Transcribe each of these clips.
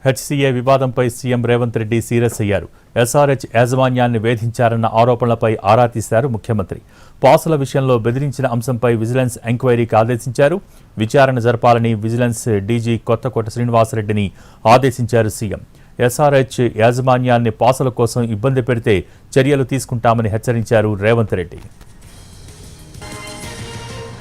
HCA వివాదంపై CM Revanth Reddy serious అయ్యారు. SRH యాజమాన్యాన్ని వేధించారన్న ఆరోపణలపై ఆరా తీశారు ముఖ్యమంత్రి. పాసుల విషయంలో బెదిరించిన అంశంపై విజిలెన్స్ ఎంక్వైరీకి ఆదేశించారు. విచారణ జరపాలని విజిలెన్స్ డీజీ కొత్తకోట శ్రీనివాసరెడ్డిని ఆదేశించారు సీఎం. ఎస్ఆర్హెచ్ యాజమాన్యాన్ని పాసుల కోసం ఇబ్బంది పెడితే చర్యలు తీసుకుంటామని హెచ్చరించారు రేవంత్ రెడ్డి.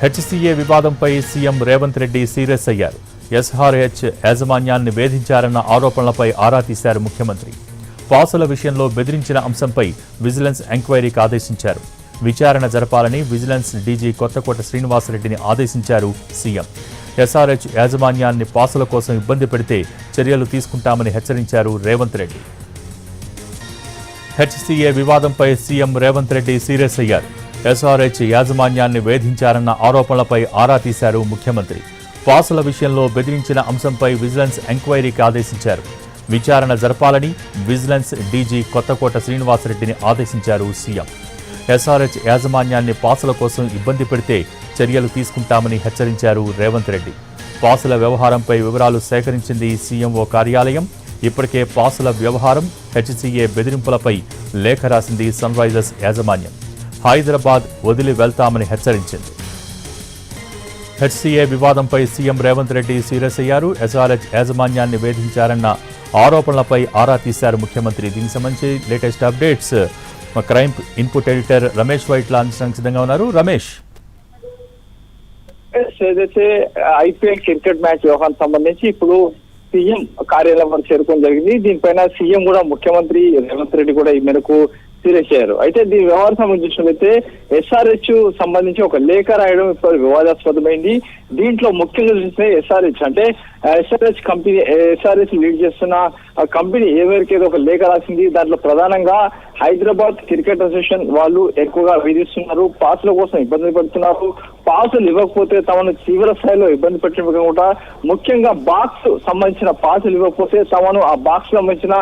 హెచ్సీఏ వివాదంపై సీఎం రేవంత్ రెడ్డి సీరియస్ అయ్యారు. ఎస్ఆర్హెచ్ యాజమాన్యాన్ని వేధించారన్న ఆరోపణలపై ఆరా తీశారు ముఖ్యమంత్రి. పాసుల విషయంలో బెదిరించిన అంశంపై విజిలెన్స్ ఎంక్వైరీకి ఆదేశించారు. విచారణ జరపాలని విజిలెన్స్ డీజీ కొత్తకోట శ్రీనివాసరెడ్డిని ఆదేశించారు సీఎం. ఎస్ఆర్హెచ్ యాజమాన్యాన్ని పాసుల కోసం ఇబ్బంది పెడితే చర్యలు తీసుకుంటామని హెచ్చరించారు రేవంత్ రెడ్డి. హెచ్సీఏ వివాదంపై సీఎం రేవంత్ రెడ్డి సీరియస్ అయ్యారు. ఎస్ఆర్హెచ్ యాజమాన్యాన్ని వేధించారన్న ఆరోపణలపై ఆరా తీశారు ముఖ్యమంత్రి. పాసుల విషయంలో బెదిరించిన అంశంపై విజిలెన్స్ ఎంక్వైరీకి ఆదేశించారు. విచారణ జరపాలని విజిలెన్స్ డీజీ కొత్తకోట శ్రీనివాసరెడ్డిని ఆదేశించారు సీఎం. ఎస్ఆర్హెచ్ యాజమాన్యాన్ని పాసుల కోసం ఇబ్బంది పెడితే చర్యలు తీసుకుంటామని హెచ్చరించారు రేవంత్ రెడ్డి. పాసుల వ్యవహారంపై వివరాలు సేకరించింది సీఎంఓ కార్యాలయం. ఇప్పటికే పాసుల వ్యవహారం, హెచ్సీఏ బెదిరింపులపై లేఖ రాసింది సన్ రైజర్స్ యాజమాన్యం. హైదరాబాద్ వదిలి వెళ్తామని హెచ్చరించింది. హెచ్సీఏ వివాదంపై సీఎం రేవంత్ రెడ్డి సీరియస్ అయ్యారు. ఎస్ఆర్హెచ్ యాజమాన్యాన్ని వేధించారన్న ఆరోపణలపై ఆరా తీశారు ముఖ్యమంత్రి. దీనికి సంబంధించి లేటెస్ట్ అప్డేట్స్ మా crime input editor Ramesh Vaitla అందించడానికి సిద్ధంగా ఉన్నారు. రమేష్, ఏదైతే ఐపీఎల్ క్రికెట్ మ్యాచ్ వ్యవహారం సంబంధించి ఇప్పుడు సీఎం కార్యాలయం వరకు చేరుకోవడం జరిగింది. దీనిపైన సీఎం కూడా ముఖ్యమంత్రి రేవంత్ రెడ్డి కూడా ఈ మేరకు సీరియస్ అయ్యారు. అయితే దీని వ్యవహారం సంబంధించినట్లయితే ఎస్ఆర్హెచ్ సంబంధించి ఒక లేఖ రాయడం ఇప్పుడు వివాదాస్పదమైంది. దీంట్లో ముఖ్యంగా చూస్తే ఎస్ఆర్హెచ్ అంటే ఎస్ఆర్హెచ్ కంపెనీ, ఎస్ఆర్హెచ్ లీడ్ చేస్తున్న కంపెనీ ఏ మేరకు ఏదో ఒక లేఖ రాసింది. దాంట్లో ప్రధానంగా హైదరాబాద్ క్రికెట్ అసోసియేషన్ వాళ్ళు ఎక్కువగా వేధిస్తున్నారు, పాసుల కోసం ఇబ్బంది పడుతున్నారు, పాసులు ఇవ్వకపోతే తమను తీవ్ర స్థాయిలో ఇబ్బంది పెట్టకుండా ముఖ్యంగా బాక్స్ సంబంధించిన పాసులు ఇవ్వకపోతే తమను ఆ బాక్స్ సంబంధించిన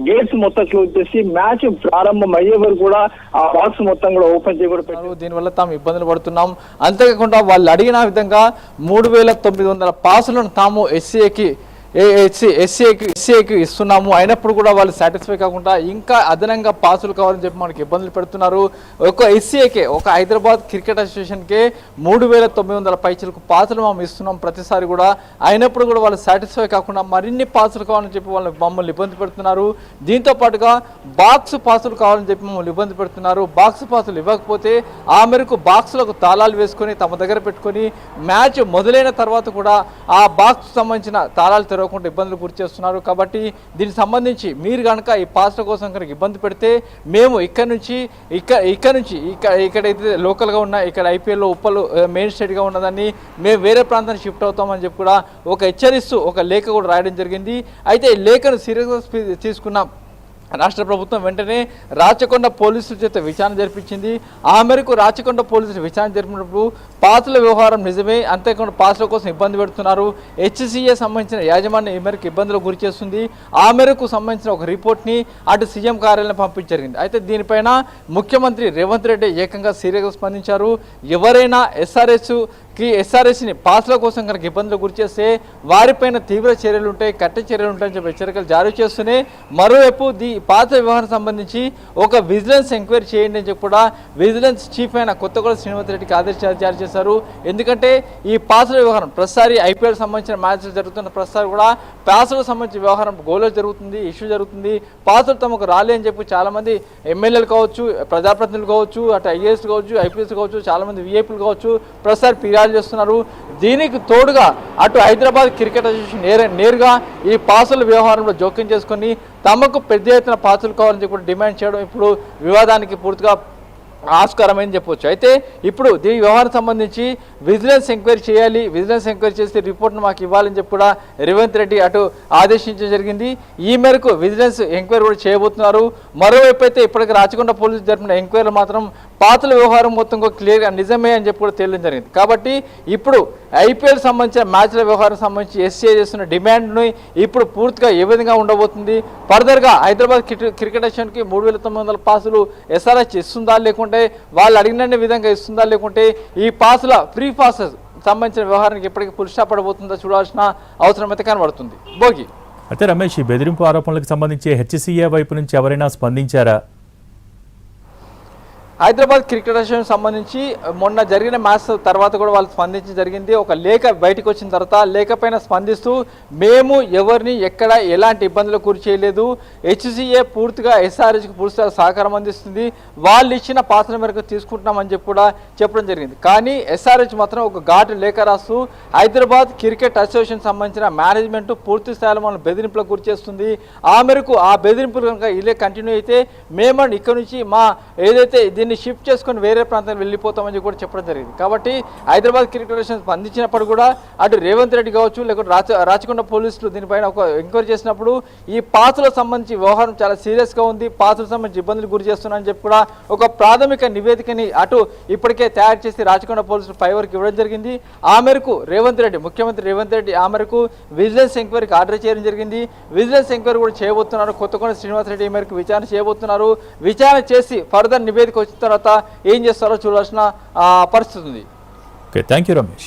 గేట్స్ మొత్తం క్లోజ్ చేసి మ్యాచ్ ప్రారంభం అయ్యే వరకు కూడా ఆ బాక్స్ మొత్తం కూడా ఓపెన్ చేయకూడదు. దీనివల్ల తాము ఇబ్బందులు పడుతున్నాం. అంతేకాకుండా వాళ్ళు అడిగిన విధంగా 3900 పాసులను తాము ఎస్సీఏకి ఇస్తున్నాము. అయినప్పుడు కూడా వాళ్ళు సాటిస్ఫై కాకుండా ఇంకా అదనంగా పాసులు కావాలని చెప్పి మనకి ఇబ్బందులు పెడుతున్నారు. ఒక ఎస్సీఏకే, ఒక హైదరాబాద్ క్రికెట్ అసోసియేషన్కే 3900 పైచలకు పాసులు మేము ఇస్తున్నాం ప్రతిసారి కూడా. అయినప్పుడు కూడా వాళ్ళు సాటిస్ఫై కాకుండా మరిన్ని పాసులు కావాలని చెప్పి వాళ్ళు మమ్మల్ని ఇబ్బంది పెడుతున్నారు. దీంతో పాటుగా బాక్స్ పాసులు కావాలని చెప్పి మమ్మల్ని ఇబ్బంది పెడుతున్నారు. బాక్స్ పాసులు ఇవ్వకపోతే ఆ మేరకు బాక్స్లకు తాళాలు వేసుకొని తమ దగ్గర పెట్టుకొని మ్యాచ్ మొదలైన తర్వాత కూడా ఆ బాక్స్ సంబంధించిన తాళాలు తెరవకుండా ఇబ్బందులు గురి చేస్తున్నారు. కాబట్టి దీనికి సంబంధించి మీరు కనుక ఈ పాసుల కోసం కనుక ఇబ్బంది పెడితే మేము ఇక్కడైతే లోకల్గా ఉన్న ఇక్కడ ఐపీఎల్లో ఉప్పలు మెయిన్ స్టేట్గా ఉన్నదాన్ని మేము వేరే ప్రాంతానికి షిఫ్ట్ అవుతామని చెప్పి కూడా ఒక హెచ్చరిస్తూ ఒక లేఖ కూడా రాయడం జరిగింది. అయితే ఈ లేఖను సీరియస్గా తీసుకున్న రాష్ట్ర ప్రభుత్వం వెంటనే రాచకొండ పోలీసుల చేత విచారణ జరిపించింది. ఆ మేరకు రాచకొండ పోలీసులు విచారణ జరిపినప్పుడు పాసుల వ్యవహారం నిజమే, అంతేకాకుండా పాసుల కోసం ఇబ్బంది పెడుతున్నారు, హెచ్సీఏ సంబంధించిన యాజమాన్యం ఈ మేరకు ఇబ్బందులకు గురి చేస్తుంది. ఆ మేరకు సంబంధించిన ఒక రిపోర్ట్ని అటు సీఎం కార్యాలయం పంపించగలిగింది. అయితే దీనిపైన ముఖ్యమంత్రి రేవంత్ రెడ్డి ఏకంగా సీరియస్గా స్పందించారు. ఎవరైనా ఎస్ఆర్హెచ్ని పాసుల కోసం కనుక ఇబ్బందులు గురి చేస్తే వారిపైన తీవ్ర చర్యలు ఉంటాయి, కఠిన చర్యలు ఉంటాయని చెప్పి హెచ్చరికలు జారీ చేస్తూనే మరోవైపు పాసుల వ్యవహారం సంబంధించి ఒక విజిలెన్స్ ఎంక్వైరీ చేయండి అని చెప్పి కూడా విజిలెన్స్ చీఫ్ అయిన కొత్తగూడ శ్రీనివాసరెడ్డికి ఆదేశాలు జారీ చేశారు. ఎందుకంటే ఈ పాసుల వ్యవహారం ప్రతిసారి ఐపీఎల్ సంబంధించిన మ్యాచ్లు జరుగుతున్న ప్రతిసారి కూడా పాసులకు సంబంధించిన వ్యవహారం గోలో జరుగుతుంది, ఇష్యూ జరుగుతుంది. పాసులు తమకు రాలే అని చెప్పి చాలామంది ఎమ్మెల్యేలు కావచ్చు, ప్రజాప్రతినిధులు కావచ్చు, అటు ఐఏఎస్ కావచ్చు, ఐపీఎస్ కావచ్చు, చాలామంది వీఐపీలు కావచ్చు ప్రతిసారి ఫిర్యాదు చేస్తున్నారు. దీనికి తోడుగా అటు హైదరాబాద్ క్రికెట్ అసోసియేషన్ నేరుగా ఈ పాసుల వ్యవహారంలో జోక్యం చేసుకొని తమకు పెద్ద ఎత్తున పాసులు కావాలని చెప్పి డిమాండ్ చేయడం ఇప్పుడు వివాదానికి పూర్తిగా ఆస్కారమైంది చెప్పవచ్చు. అయితే ఇప్పుడు దీని వ్యవహారం సంబంధించి విజిలెన్స్ ఎంక్వైరీ చేయాలి, విజిలెన్స్ ఎంక్వైరీ చేసి రిపోర్ట్ను మాకు ఇవ్వాలని చెప్పి కూడా రేవంత్ రెడ్డి అటు ఆదేశించడం జరిగింది. ఈ మేరకు విజిలెన్స్ ఎంక్వైరీ కూడా చేయబోతున్నారు. మరోవైపు అయితే ఇప్పటికి రాచకొండ పోలీసులు జరిపిన ఎంక్వైరీలు మాత్రం పాసుల వ్యవహారం మొత్తం క్లియర్గా నిజమే అని చెప్పి కూడా తేలడం జరిగింది. కాబట్టి ఇప్పుడు ఐపీఎల్ సంబంధించిన మ్యాచ్ల వ్యవహారం సంబంధించి ఎస్సీఏ చేస్తున్న డిమాండ్ని ఇప్పుడు పూర్తిగా ఏ విధంగా ఉండబోతుంది, ఫర్దర్గా హైదరాబాద్ క్రికెట్ అసోసియేషన్కి 3900 పాసులు ఎస్ఆర్హెచ్ ఇస్తుందా, లేకుంటే వాళ్ళు అడిగిన విధంగా ఇస్తుందా, లేకుంటే ఈ పాసుల ఫ్రీ పాసెస్ సంబంధించిన వ్యవహారానికి ఎప్పటికీ పుల్ స్టాప్ పడబోతుందో చూడాల్సిన అవసరం అయితే కనబడుతుంది. భోగి. అయితే రమేష్, ఈ బెదిరింపు ఆరోపణలకు సంబంధించి హెచ్సిఏ వైపు నుంచి ఎవరైనా స్పందించారా? హైదరాబాద్ క్రికెట్ అసోసియేషన్ సంబంధించి మొన్న జరిగిన మ్యాచ్ తర్వాత కూడా వాళ్ళు స్పందించడం జరిగింది. ఒక లేఖ బయటకు వచ్చిన తర్వాత లేఖ పైన స్పందిస్తూ మేము ఎవరిని ఎక్కడ ఎలాంటి ఇబ్బందులకు గురి చేయలేదు, హెచ్సిఏ పూర్తిగా ఎస్ఆర్హెచ్కి పూర్తిగా సహకారం అందిస్తుంది, వాళ్ళు ఇచ్చిన పాత్ర మేరకు తీసుకుంటున్నామని చెప్పి కూడా చెప్పడం జరిగింది. కానీ ఎస్ఆర్హెచ్ మాత్రం ఒక ఘాటు లేఖ రాస్తూ హైదరాబాద్ క్రికెట్ అసోసియేషన్ సంబంధించిన మేనేజ్మెంట్ పూర్తి స్థాయిలో మనం బెదిరింపులకు గురి చేస్తుంది, ఆ మేరకు ఆ బెదిరింపులు కనుక ఇదే కంటిన్యూ అయితే మేము ఇక్కడ నుంచి మా ఏదైతే దీన్ని షిఫ్ట్ చేసుకొని వేరే ప్రాంతానికి వెళ్ళిపోతామని కూడా చెప్పడం జరిగింది. కాబట్టి హైదరాబాద్ క్రికెట్ అసోసియేషన్ స్పందించినప్పుడు కూడా అటు రేవంత్ రెడ్డి కావచ్చు, లేకపోతే రాచకొండ పోలీసులు దీనిపైన ఒక ఎంక్వైరీ చేసినప్పుడు ఈ పాత్రలకు సంబంధించి వ్యవహారం చాలా సీరియస్గా ఉంది, పాత్రలకు సంబంధించి ఇబ్బందులు గురి చేస్తున్నారని చెప్పి కూడా ఒక ప్రాథమిక నివేదికని అటు ఇప్పటికే తయారు చేసి రాచకొండ పోలీసులు ఫైవర్కి ఇవ్వడం జరిగింది. ఆ మేరకు ముఖ్యమంత్రి రేవంత్ రెడ్డి ఆ మేరకు విజిలెన్స్ ఎంక్వైరీకి ఆర్డర్ చేయడం జరిగింది. విజిలెన్స్ ఎంక్వైరీ కూడా చేయబోతున్నారు. కొత్తకొండ శ్రీనివాసరెడ్డి ఈ మేరకు విచారణ చేయబోతున్నారు. విచారణ చేసి ఫర్దర్ నివేదిక వచ్చిన తర్వాత ఏం చేస్తారో చూడాల్సిన పరిస్థితి ఉంది. Okay, thank you Ramesh.